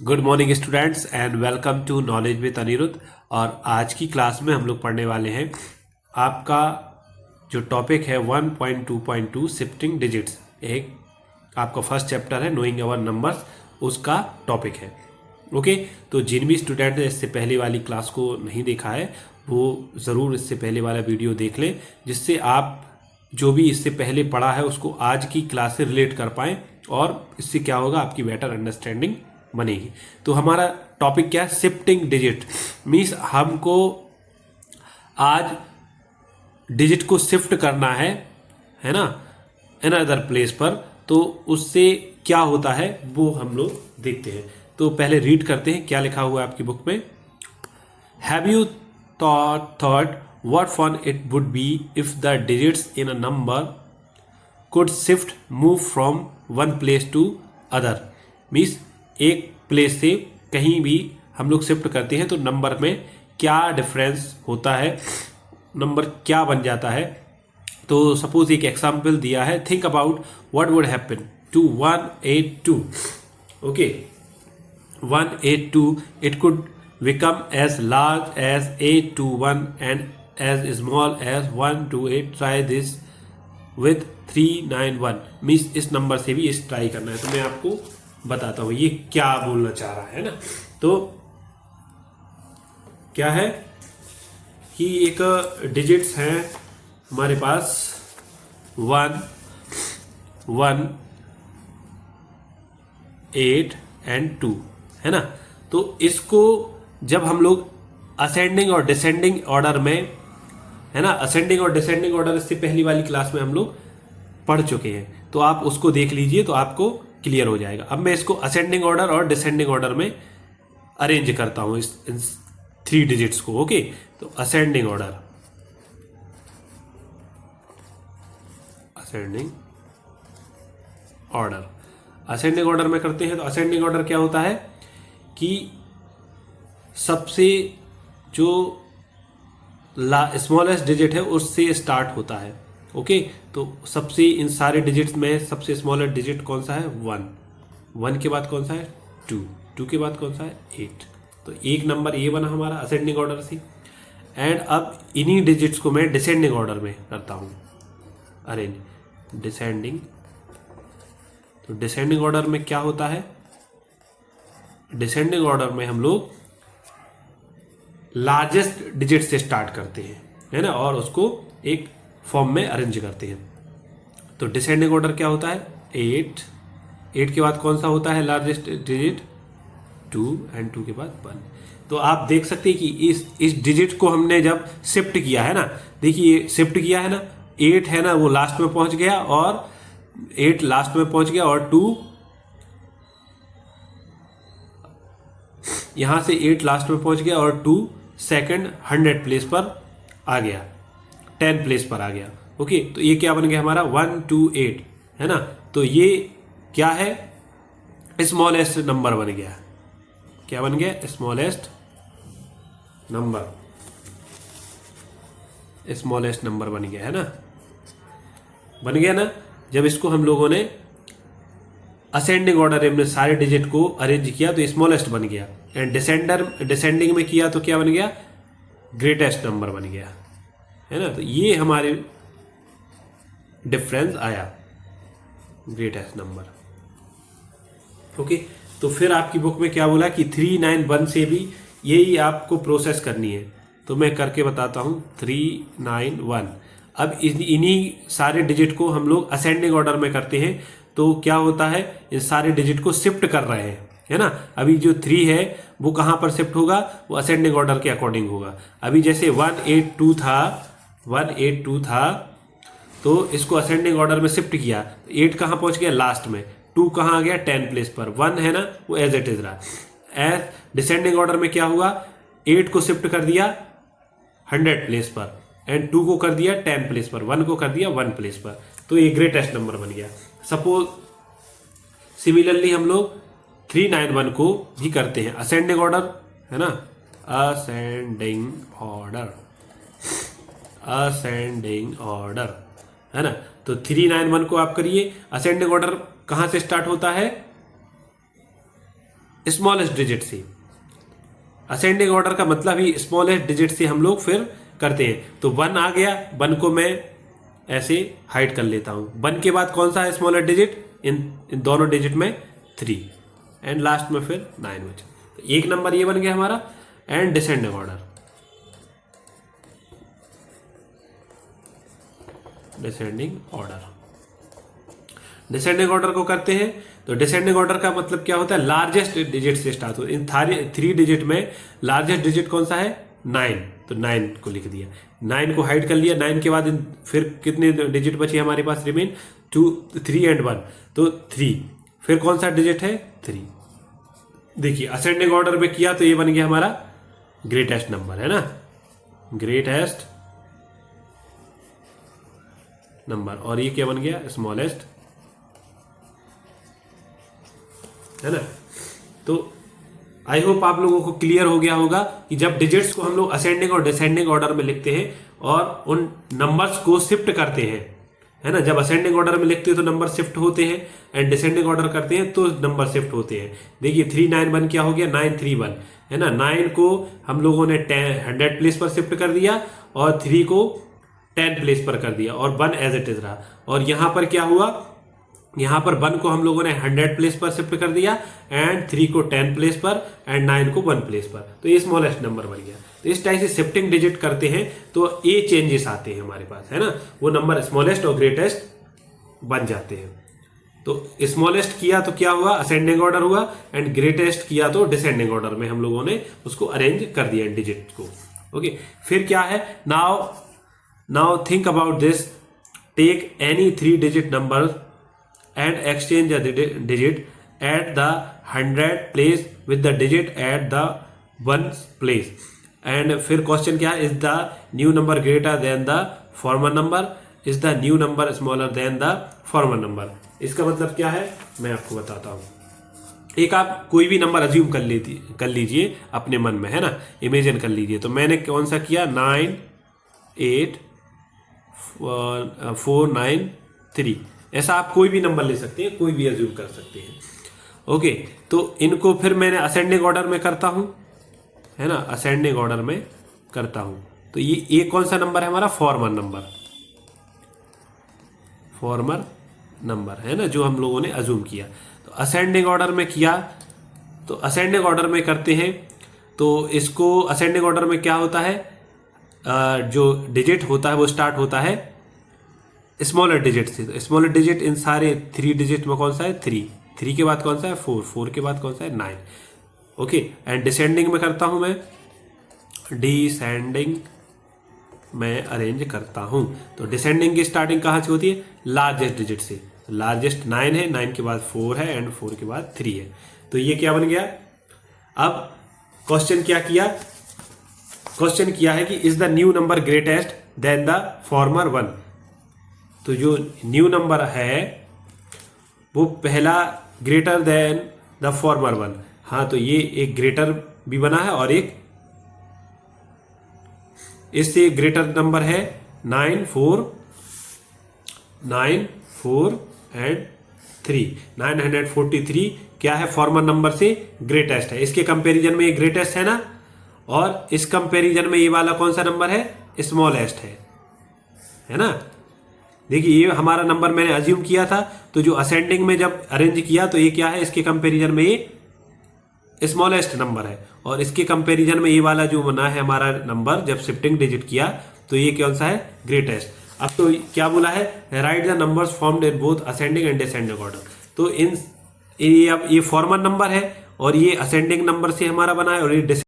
Good morning students and welcome to knowledge with Anirudh. और आज की क्लास में हम लोग पढ़ने वाले हैं आपका जो टॉपिक है 1.2.2 शिफ्टिंग डिजिट्स। एक आपका फर्स्ट चैप्टर है नोइंग अवर नंबर्स, उसका टॉपिक है। ओके, तो जिन भी स्टूडेंट ने इससे पहले वाली क्लास को नहीं देखा है वो ज़रूर इससे पहले वाला वीडियो देख लें, जिससे आप जो भी इससे पहले पढ़ा है उसको आज की क्लास से रिलेट कर पाएँ और इससे क्या होगा, आपकी बेटर अंडरस्टैंडिंग बनेगी। तो हमारा टॉपिक क्या है? Shifting digit. मीन्स हमको आज डिजिट को शिफ्ट करना है ना, इन अदर प्लेस पर। तो उससे क्या होता है वो हम लोग देखते हैं। तो पहले रीड करते हैं क्या लिखा हुआ है आपकी बुक में। Have you thought what fun it would be if the digits in a number could shift move from one place to other। Means एक प्लेस से कहीं भी हम लोग शिफ्ट करते हैं तो नंबर में क्या डिफरेंस होता है, नंबर क्या बन जाता है। तो सपोज एक एग्जाम्पल दिया है, think about what would happen to 182। Okay, 182 it could become as large as 821 and as small as 128। try this with 391। Means इस नंबर से भी इस ट्राई करना है। तो मैं आपको बताता हूं ये क्या बोलना चाह रहा है ना। तो क्या है कि एक डिजिट्स हैं हमारे पास 1, 1, 8 एंड 2 है ना। तो इसको जब हम लोग असेंडिंग और डिसेंडिंग ऑर्डर में, है ना, असेंडिंग और डिसेंडिंग ऑर्डर इससे पहली वाली क्लास में हम लोग पढ़ चुके हैं, तो आप उसको देख लीजिए तो आपको क्लियर हो जाएगा। अब मैं इसको असेंडिंग ऑर्डर और डिसेंडिंग ऑर्डर में अरेंज करता हूं इन 3 डिजिट्स को। ओके, तो ascending order, ascending order, ascending order में करते हैं। तो असेंडिंग ऑर्डर क्या होता है कि सबसे जो स्मॉलेस्ट डिजिट है उससे स्टार्ट होता है। ओके, तो सबसे इन सारे डिजिट्स में सबसे स्मॉलेस्ट डिजिट कौन सा है? 1, 1 के बाद कौन सा है? 2, 2 के बाद कौन सा है? 8। तो एक नंबर ये बना हमारा असेंडिंग ऑर्डर से। एंड अब इन्हीं डिजिट्स को मैं डिसेंडिंग ऑर्डर में करता हूँ अरेंज। डिसेंडिंग, तो डिसेंडिंग ऑर्डर में क्या होता है? डिसेंडिंग ऑर्डर में हम लोग लार्जेस्ट डिजिट से स्टार्ट करते हैं, है ना, और उसको एक फॉर्म में अरेंज करते हैं। तो डिसेंडिंग ऑर्डर क्या होता है? 8, 8 के बाद कौन सा होता है लार्जेस्ट डिजिट? 2 एंड 2 के बाद 1। तो आप देख सकते हैं कि इस डिजिट को हमने जब शिफ्ट किया है ना, देखिए शिफ्ट किया है ना, 8 है ना वो लास्ट में पहुंच गया, और 8 लास्ट में पहुंच गया, और 2 यहां से 8 लास्ट में पहुंच गया, और 2 सेकंड 100 प्लेस पर आ गया, 10 प्लेस पर आ गया। ओके, तो ये क्या बन गया हमारा? 128 है ना। तो ये क्या है? स्मॉलेस्ट नंबर बन गया। क्या बन गया? स्मॉलेस्ट नंबर, स्मॉलेस्ट नंबर बन गया, है ना, बन गया ना। जब इसको हम लोगों ने असेंडिंग ऑर्डर में सारे डिजिट को अरेंज किया तो स्मॉलेस्ट बन गया, एंड डिसेंडिंग में किया तो क्या बन गया? ग्रेटेस्ट नंबर बन गया, है ना। तो ये हमारे डिफरेंस आया, ग्रेटेस्ट नंबर। ओके, तो फिर आपकी बुक में क्या बोला कि 391 से भी यही आपको प्रोसेस करनी है। तो मैं करके बताता हूँ 391। अब इन्हीं सारे डिजिट को हम लोग असेंडिंग ऑर्डर में करते हैं। तो क्या होता है, इन सारे डिजिट को शिफ्ट कर रहे हैं, है ना। अभी जो 3 है वो कहाँ पर शिफ्ट होगा? वो असेंडिंग ऑर्डर के अकॉर्डिंग होगा। अभी जैसे 182 था, 182 था, तो इसको असेंडिंग ऑर्डर में शिफ्ट किया, 8 कहाँ पहुंच गया? लास्ट में। 2 कहाँ आ गया? 10 प्लेस पर। 1 है ना वो एज इट इज रहा। एज डिसेंडिंग ऑर्डर में क्या हुआ? 8 को शिफ्ट कर दिया 100 प्लेस पर, एंड 2 को कर दिया 10 प्लेस पर, 1 को कर दिया 1 प्लेस पर। तो ये ग्रेटेस्ट नंबर बन गया। सपोज सिमिलरली हम लोग 391 को भी करते हैं असेंडिंग ऑर्डर, है ना, असेंडिंग ऑर्डर, असेंडिंग ऑर्डर, है ना। तो 391 को आप करिए। असेंडिंग ऑर्डर कहां से स्टार्ट होता है? स्मॉलेस्ट डिजिट से। असेंडिंग ऑर्डर का मतलब ही स्मॉलेस्ट डिजिट से हम लोग फिर करते हैं। तो 1 आ गया, 1 को मैं ऐसे हाइड कर लेता हूं। 1 के बाद कौन सा है स्मॉलेस्ट डिजिट, इन दोनों डिजिट में 3, एंड लास्ट में फिर 9 बचा। तो एक नंबर ये बन गया हमारा। And descending order, descending order, descending order को करते हैं। तो डिसेंडिंग ऑर्डर का मतलब क्या होता है, लार्जेस्ट डिजिट से स्टार्ट होता है। इन 3 डिजिट में लार्जेस्ट डिजिट कौन सा है, 9, तो 9 को लिख दिया, 9 को हाइड कर लिया। 9 के बाद फिर कितने डिजिट बचे हमारे पास रिमेन, 2, 3 एंड 1, तो 3। फिर कौन सा डिजिट है, 3। देखिए असेंडिंग ऑर्डर में किया तो ये बन गया हमारा ग्रेटेस्ट नंबर, है ना, ग्रेटेस्ट नंबर। और ये क्या बन गया, स्मॉलेस्ट, है ना। तो आई होप आप लोगों को क्लियर हो गया होगा कि जब डिजिट्स को हम लोग असेंडिंग और डिसेंडिंग ऑर्डर में लिखते हैं और उन नंबर्स को शिफ्ट करते हैं, है ना। जब असेंडिंग ऑर्डर में लिखते हैं तो नंबर शिफ्ट होते हैं, एंड डिसेंडिंग ऑर्डर करते हैं तो नंबर शिफ्ट होते हैं। देखिए 3 9 1 क्या हो गया, 9 3 1, है ना। 9 को हम लोगों ने 100 प्लेस पर शिफ्ट कर दिया और 3 को 10 प्लेस पर कर दिया, और 1 एज इट इज रहा। और यहां पर क्या हुआ, यहां पर 1 को हम लोगों ने 100 प्लेस पर शिफ्ट कर दिया, एंड 3 को 10 प्लेस पर, एंड 9 को 1 प्लेस पर, तो ये स्मॉलेस्ट नंबर बन गया। तो इस टाइप से शिफ्टिंग डिजिट करते हैं तो ये चेंजेस आते हैं हमारे पास, है ना। वो नंबर स्मॉलेस्ट और ग्रेटेस्ट बन जाते हैं। तो स्मॉलेस्ट किया तो क्या हुआ, असेंडिंग ऑर्डर हुआ, एंड ग्रेटेस्ट किया तो डिसेंडिंग ऑर्डर में हम लोगों ने उसको अरेंज कर दिया डिजिट को। ओके, फिर क्या है, now think about this, take any 3 digit number and exchange the digit at the 100 place with the digit at the 1 place। and फिर क्वेश्चन क्या है, is the new number greater than the former number, is the new number smaller than the former number। इसका मतलब क्या है मैं आपको बताता हूँ। एक आप कोई भी नंबर अज्यूम कर लीजिए अपने मन में, है ना, इमेजिन कर लीजिए। तो मैंने कौन सा किया, 9 8 4 9 3, ऐसा आप कोई भी नंबर ले सकते हैं, कोई भी अज्यूम कर सकते हैं। ओके, तो इनको फिर मैंने असेंडिंग ऑर्डर में करता हूं, है ना, असेंडिंग ऑर्डर में करता हूं। तो ये कौन सा नंबर है हमारा, फॉर्मर नंबर, फॉर्मर नंबर, है ना, जो हम लोगों ने अज्यूम किया। तो असेंडिंग ऑर्डर में किया, तो असेंडिंग ऑर्डर में करते हैं। तो इसको असेंडिंग ऑर्डर में क्या होता है, जो डिजिट होता है वो स्टार्ट होता है स्मॉलर डिजिट से। तो स्मॉलर डिजिट इन सारे 3 डिजिट में कौन सा है, 3 के बाद कौन सा है, 4 के बाद कौन सा है, 9। ओके, एंड डिसेंडिंग में करता हूं मैं, डिसेंडिंग में अरेंज करता हूं। तो डिसेंडिंग की स्टार्टिंग कहां से होती है, लार्जेस्ट डिजिट से। लार्जेस्ट 9 है, 9 के बाद 4 है, एंड 4 के बाद 3 है। तो ये क्या बन गया। अब क्वेश्चन क्या किया, क्वेश्चन किया है कि is the new number greatest than the former 1। तो जो न्यू नंबर है वो पहला ग्रेटर देन द फॉर्मर 1। हाँ, तो ये एक ग्रेटर भी बना है और एक इससे ग्रेटर नंबर है 9 4 एंड 3, 943 क्या है, फॉर्मर नंबर से ग्रेटेस्ट है। इसके कंपैरिजन में ये ग्रेटेस्ट है ना, और इस कंपैरिजन में ये वाला कौन सा नंबर है, स्मॉलेस्ट है ना। देखिए ये हमारा नंबर मैंने अज्यूम किया था, तो जो असेंडिंग में जब अरेंज किया तो ये क्या है, इसके कंपैरिजन में ये स्मॉलेस्ट नंबर है, और इसके कंपैरिजन में ये वाला जो बना है हमारा नंबर जब शिफ्टिंग डिजिट किया तो ये कौन सा है, ग्रेटेस्ट। अब तो क्या बोला है, right the numbers formed in both ascending and descending order. तो ये फॉर्मर नंबर है और ये असेंडिंग नंबर से हमारा बना है, और ये